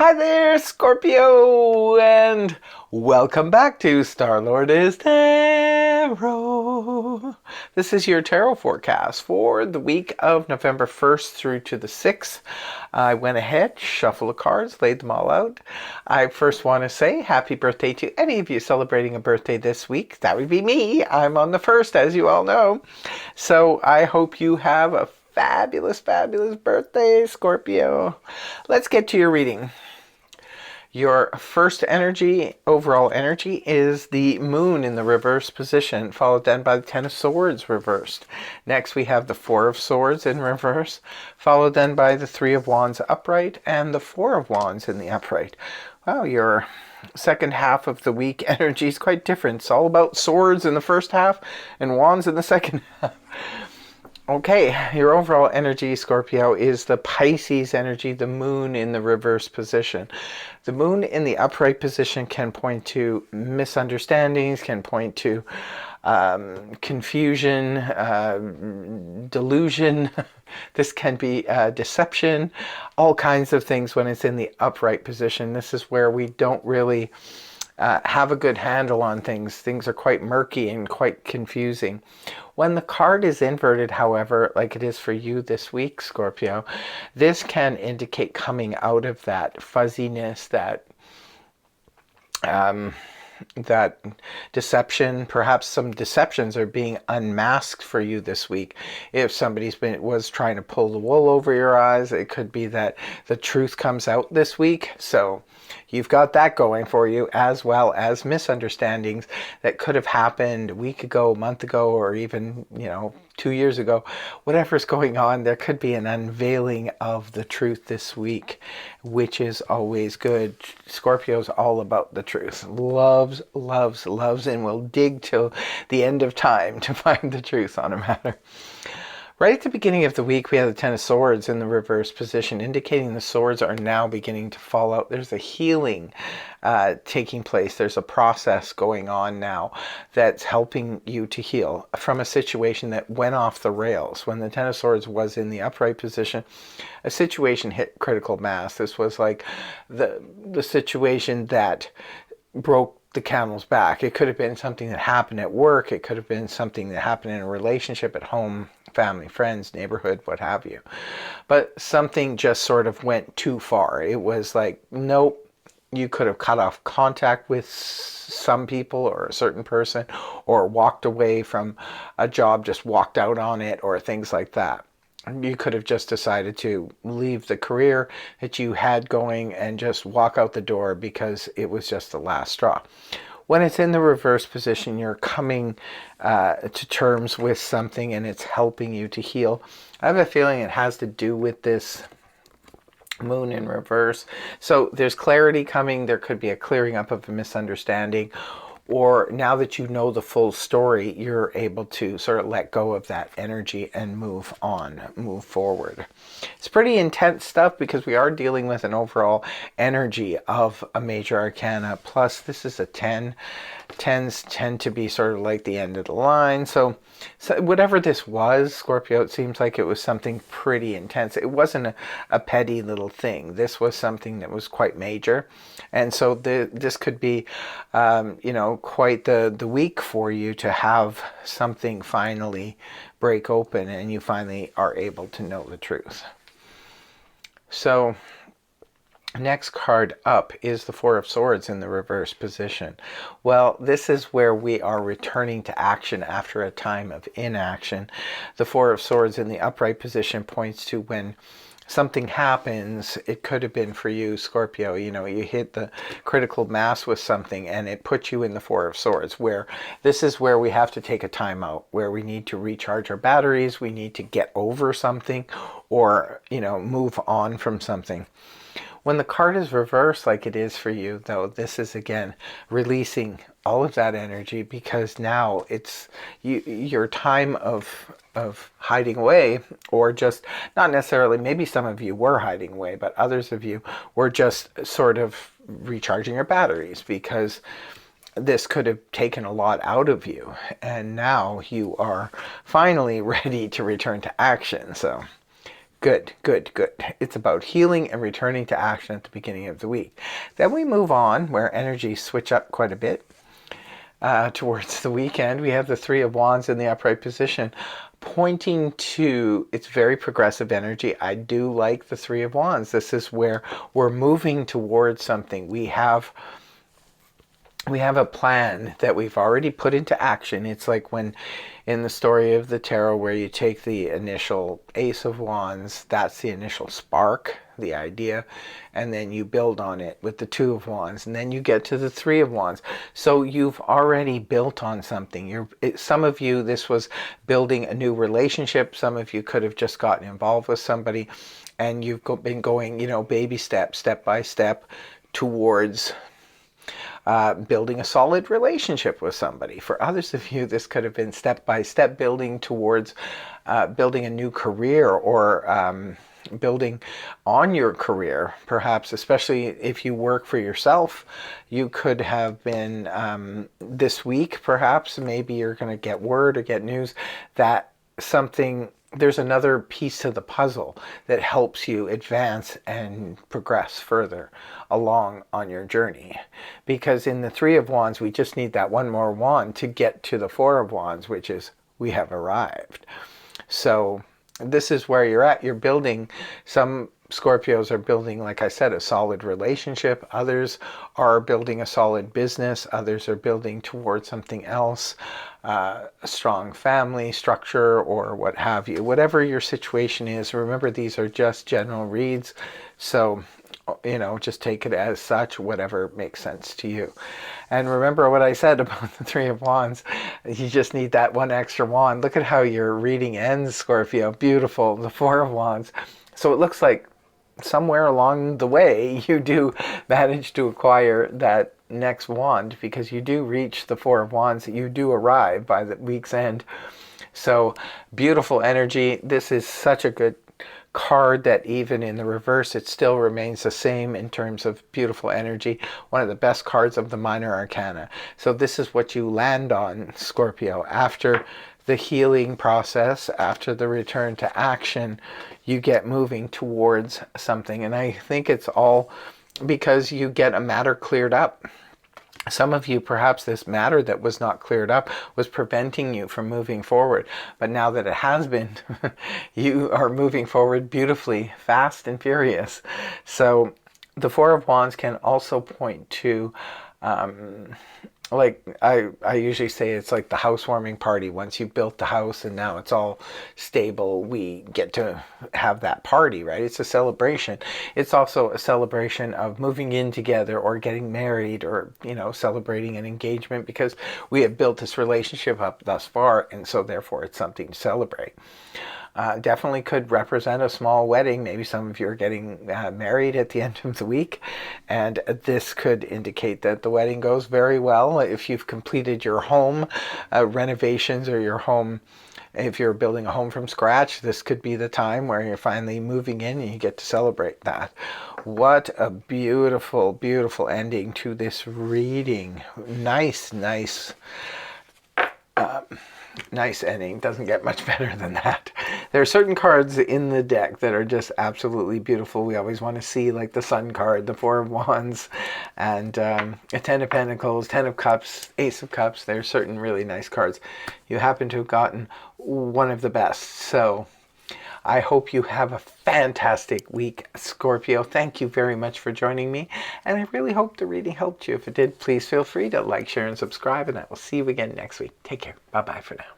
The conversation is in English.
Hi there, Scorpio, and welcome back to Star-Lord is Tarot. This is your tarot forecast for the week of November 1st through to the 6th. I went ahead, shuffled the cards, laid them all out. I first want to say happy birthday to any of you celebrating a birthday this week. That would be me. I'm on the 1st, as you all know. So I hope you have a fabulous birthday, Scorpio. Let's get to your reading. Your first energy, overall energy, is the moon in the reverse position, followed then by the Ten of Swords reversed. Next we have the Four of Swords in reverse, followed then by the Three of Wands upright and the Four of Wands in the upright. Wow, your second half of the week energy is quite different. It's all about swords in the first half and wands in the second half. Okay, your overall energy, Scorpio, is the Pisces energy, the moon in the reverse position. The moon in the upright position can point to misunderstandings, can point to confusion, delusion. This can be deception, all kinds of things when it's in the upright position. This is where we don't really have a good handle on things. Things are quite murky and quite confusing. When the card is inverted, however, like it is for you this week, Scorpio, this can indicate coming out of that fuzziness, that deception. Perhaps some deceptions are being unmasked for you this week. If somebody's was trying to pull the wool over your eyes, it could be that the truth comes out this week. So you've got that going for you, as well as misunderstandings that could have happened a week ago, a month ago, or even, 2 years ago. Whatever's going on, there could be an unveiling of the truth this week, which is always good. Scorpio's all about the truth. Loves, and will dig till the end of time to find the truth on a matter. Right at the beginning of the week, we have the Ten of Swords in the reverse position, indicating the swords are now beginning to fall out. There's a healing taking place. There's a process going on now that's helping you to heal from a situation that went off the rails. When the Ten of Swords was in the upright position, a situation hit critical mass. This was like the situation that broke the camel's back. It could have been something that happened at work. It could have been something that happened in a relationship at home, family, friends, neighborhood, what have you. But something just sort of went too far. It was like, nope, you could have cut off contact with some people or a certain person, or walked away from a job, just walked out on it, or things like that. You could have just decided to leave the career that you had going and just walk out the door because it was just the last straw. When it's in the reverse position, you're coming to terms with something and it's helping you to heal. I have a feeling it has to do with this moon in reverse. So there's clarity coming. There could be a clearing up of a misunderstanding. Or now that you know the full story, you're able to sort of let go of that energy and move on, move forward. It's pretty intense stuff because we are dealing with an overall energy of a major arcana. Plus, this is a 10. 10s tend to be sort of like the end of the line. So whatever this was, Scorpio, it seems like it was something pretty intense. It wasn't a petty little thing. This was something that was quite major. And so this could be, quite the week for you to have something finally break open and you finally are able to know the truth. So next card up is the Four of Swords in the reverse position. Well, this is where we are returning to action after a time of inaction. The Four of Swords in the upright position points to when something happens. It could have been for you, Scorpio, you hit the critical mass with something and it puts you in the Four of Swords, where this is where we have to take a time out, where we need to recharge our batteries, we need to get over something, or, move on from something. When the card is reversed like it is for you, though, this is again releasing all of that energy, because now it's your time of hiding away, or just not necessarily, maybe some of you were hiding away, but others of you were just sort of recharging your batteries, because this could have taken a lot out of you, and now you are finally ready to return to action. So Good, good, good. It's about healing and returning to action at the beginning of the week. Then we move on where energies switch up quite a bit. Towards the weekend, we have the Three of Wands in the upright position, pointing to it's very progressive energy. I do like the Three of Wands. This is where we're moving towards something. We have a plan that we've already put into action. It's like when in the story of the tarot where you take the initial Ace of Wands, that's the initial spark, the idea, and then you build on it with the Two of Wands, and then you get to the Three of Wands. So you've already built on something. Some of you, this was building a new relationship. Some of you could have just gotten involved with somebody, and you've been going, baby steps, step by step, towards building a solid relationship with somebody. For others of you, this could have been step-by-step building towards building a new career, or building on your career, perhaps, especially if you work for yourself. You could have been this week, perhaps, maybe you're going to get word or get news that there's another piece to the puzzle that helps you advance and progress further along on your journey. Because in the Three of Wands, we just need that one more wand to get to the Four of Wands, which is we have arrived. So this is where you're at. You're building, some Scorpios are building, like I said, a solid relationship. Others are building a solid business. Others are building towards something else, a strong family structure or what have you. Whatever your situation is, remember these are just general reads. So, just take it as such, whatever makes sense to you. And remember what I said about the Three of Wands. You just need that one extra wand. Look at how your reading ends, Scorpio. Beautiful. The Four of Wands. So it looks like somewhere along the way you do manage to acquire that next wand, because you do reach the Four of Wands. You do arrive by the week's end. So beautiful energy. This is such a good card that even in the reverse it still remains the same in terms of beautiful energy. One of the best cards of the minor arcana. So this is what you land on, Scorpio, after the healing process, after the return to action. You get moving towards something, and I think it's all because you get a matter cleared up. Some of you, perhaps this matter that was not cleared up was preventing you from moving forward. But now that it has been, you are moving forward beautifully, fast and furious. So the Four of Wands can also point to, like I usually say, it's like the housewarming party. Once you've built the house and now it's all stable, we get to have that party, right? It's a celebration. It's also a celebration of moving in together or getting married, or, celebrating an engagement, because we have built this relationship up thus far, and so therefore it's something to celebrate. Definitely could represent a small wedding. Maybe some of you are getting married at the end of the week, and this could indicate that the wedding goes very well. If you've completed your home renovations, or your home, if you're building a home from scratch, this could be the time where you're finally moving in and you get to celebrate that. What a beautiful, beautiful ending to this reading. Nice ending. Doesn't get much better than that. There are certain cards in the deck that are just absolutely beautiful. We always want to see, like the Sun card, the Four of Wands, and a Ten of Pentacles, Ten of Cups, Ace of Cups. There are certain really nice cards. You happen to have gotten one of the best. So I hope you have a fantastic week, Scorpio. Thank you very much for joining me, and I really hope the reading helped you. If it did, please feel free to like, share, and subscribe, and I will see you again next week. Take care. Bye-bye for now.